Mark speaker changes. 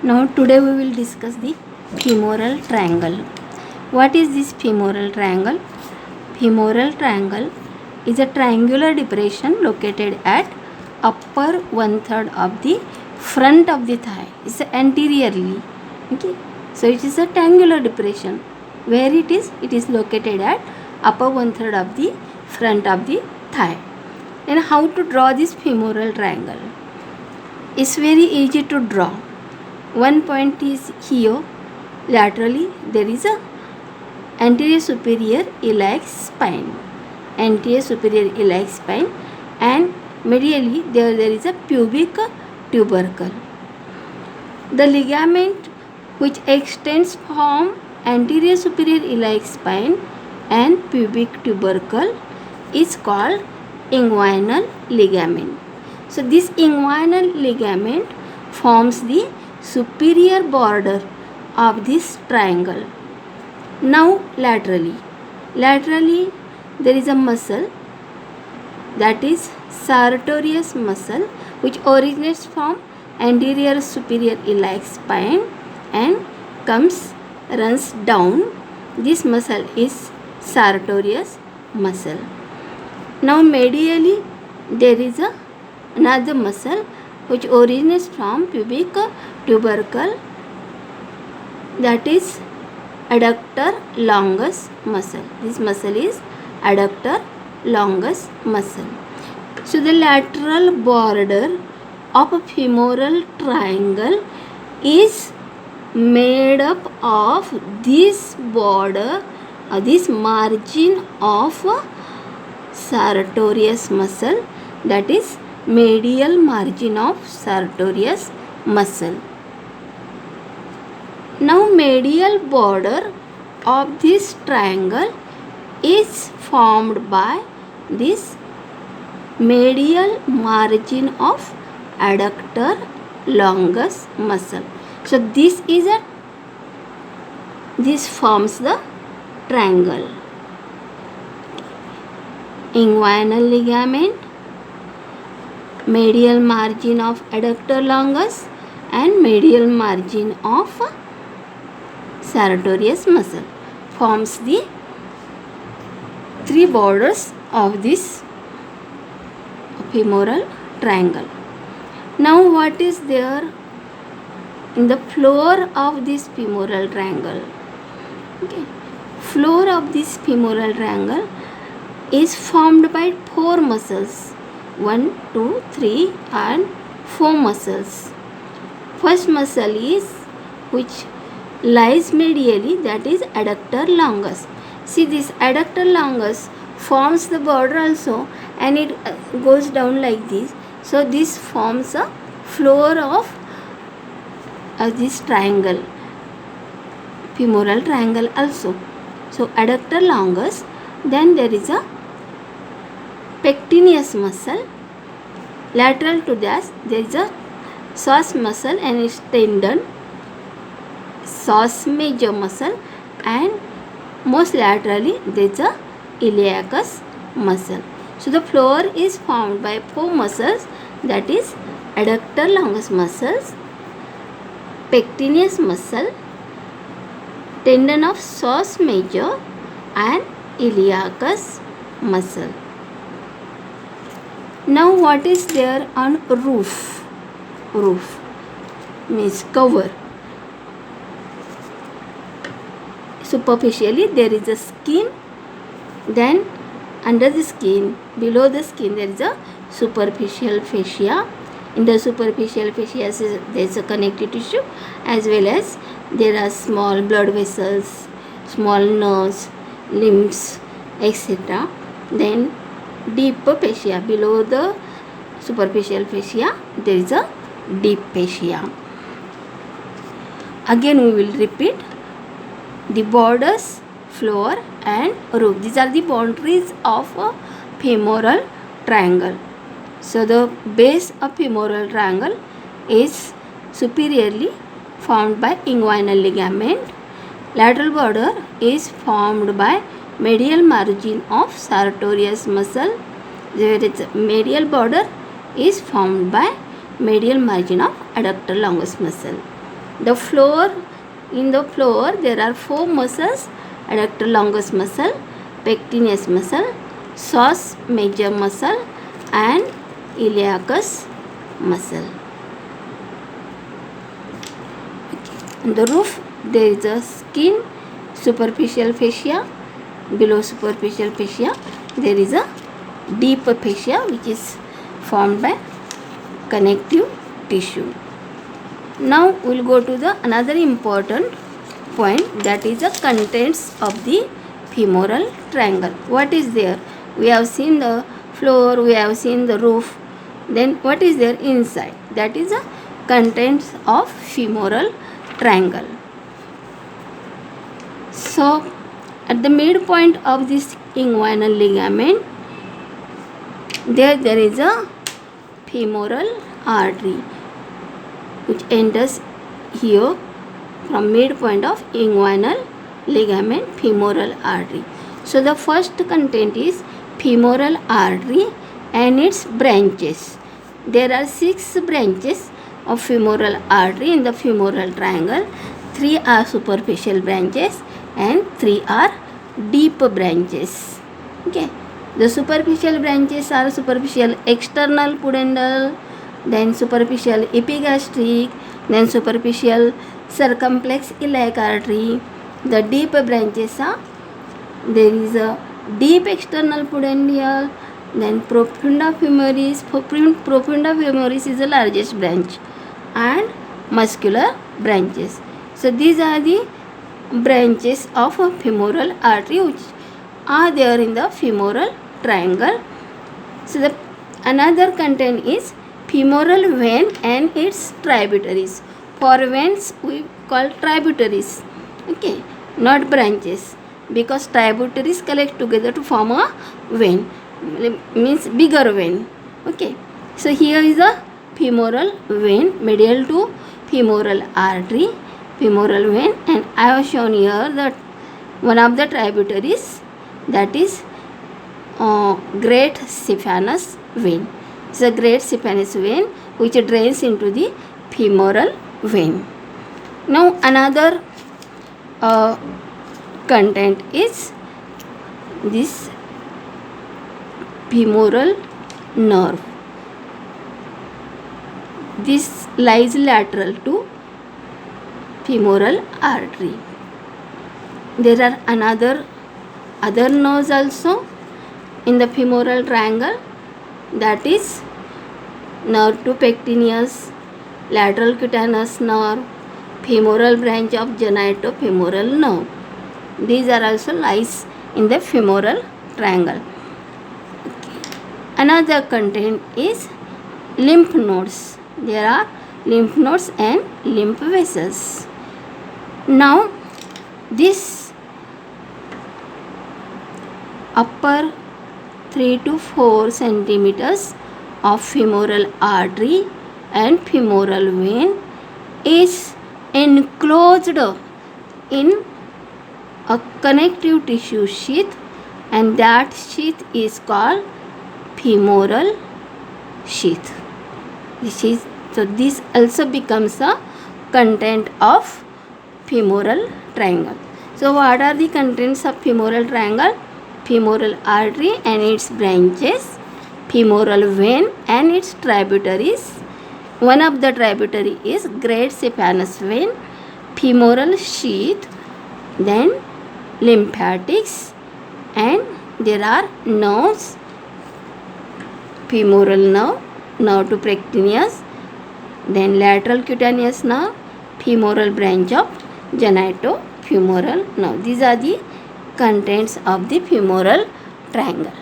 Speaker 1: Now today we will discuss the femoral triangle. What is this femoral triangle? Femoral triangle is a triangular depression located at upper one third of the front of the thigh. It's anteriorly. Okay. So it is a triangular depression. Where it is? It is located at upper one third of the front of the thigh. And how to draw this femoral triangle? It's very easy to draw. One point is here. Laterally there is a anterior superior iliac spine. Anterior superior iliac spine, and medially there is a pubic tubercle. The ligament which extends from anterior superior iliac spine and pubic tubercle is called inguinal ligament. So this inguinal ligament forms the superior border of this triangle. Now laterally there is a muscle, that is sartorius muscle, which originates from anterior superior iliac spine and runs down. This muscle is sartorius muscle. Now medially there is another muscle which originates from pubic tubercle, that is adductor longus muscle. This muscle is adductor longus muscle. So the lateral border of a femoral triangle is made up of this border, this margin of sartorius muscle, that is medial margin of sartorius muscle. Now medial border of this triangle is formed by this medial margin of adductor longus muscle. So this forms the triangle. Inguinal ligament, medial margin of adductor longus, and medial margin of sartorius muscle forms the three borders of this femoral triangle. Now what is there in the floor of this femoral triangle? Okay. Floor of this femoral triangle is formed by four muscles. 1, 2, 3 and 4 muscles. First muscle is which lies medially, that is adductor longus. See, this adductor longus forms the border also, and it goes down like this. So this forms a floor of this triangle, femoral triangle also. So adductor longus. Then there is a pectineus muscle. Lateral to that there is a psoas muscle and its tendon, psoas major muscle, and most laterally there is a iliacus muscle. So the floor is formed by four muscles, that is adductor longus muscles, pectineus muscle, tendon of psoas major, and iliacus muscle. Now what is there on roof? Roof means cover. Superficially there is a skin, then under the skin, below the skin there is a superficial fascia. In the superficial fascia there is a connective tissue, as well as there are small blood vessels, small nerves, limbs, etc. Then deep fascia, below the superficial fascia there is a deep fascia. Again we will repeat the borders, floor and roof. These are the boundaries of a femoral triangle. So the base of femoral triangle is superiorly formed by inguinal ligament. Lateral border is formed by medial margin of sartorius muscle, where its medial border is formed by medial margin of adductor longus muscle. In the floor there are 4 muscles: adductor longus muscle, pectineus muscle, psoas major muscle, and iliacus muscle. On the roof there is a skin, superficial fascia. Below superficial fascia there is a deep fascia which is formed by connective tissue. Now we will go to the another important point, that is the contents of the femoral triangle. What is there? We have seen the floor, we have seen the roof, then what is there inside? That is the contents of femoral triangle. So at the midpoint of this inguinal ligament there is a femoral artery which enters here from midpoint of inguinal ligament, femoral artery. So the first content is femoral artery and its branches. There are 6 branches of femoral artery in the femoral triangle. 3 are superficial branches and 3 are deep branches. Okay. The superficial branches are superficial external pudendal, then superficial epigastric, then superficial circumflex iliac artery. The deep branches are, there is a deep external pudendal, then profunda femoris. Profunda femoris is the largest branch, and muscular branches. So these are the branches of a femoral artery which are there in the femoral triangle. So the another content is femoral vein and its tributaries. For veins we call tributaries, okay, not branches, because tributaries collect together to form a vein, means bigger vein. Okay, so here is a femoral vein medial to femoral artery, femoral vein, and I have shown here that one of the tributaries, that is great saphenous vein. It's a great saphenous vein which drains into the femoral vein. Now another content is this femoral nerve. This lies lateral to femoral artery. There are other nerves also in the femoral triangle, that is nerve to pectineus, lateral cutaneous nerve, femoral branch of genitofemoral nerve. These are also lies in the femoral triangle. Another content is lymph nodes. There are lymph nodes and lymph vessels. Now this upper 3 to 4 centimeters of femoral artery and femoral vein is enclosed in a connective tissue sheath, and that sheath is called femoral sheath. This also becomes a content of femoral triangle. So what are the contents of femoral triangle? Femoral artery and its branches, femoral vein and its tributaries. One of the tributary is great saphenous vein, femoral sheath, then lymphatics, and there are nerves, femoral nerve, nerve to pectineus, then lateral cutaneous nerve, femoral branch of genitofemoral nerve. These are the contents of the femoral triangle.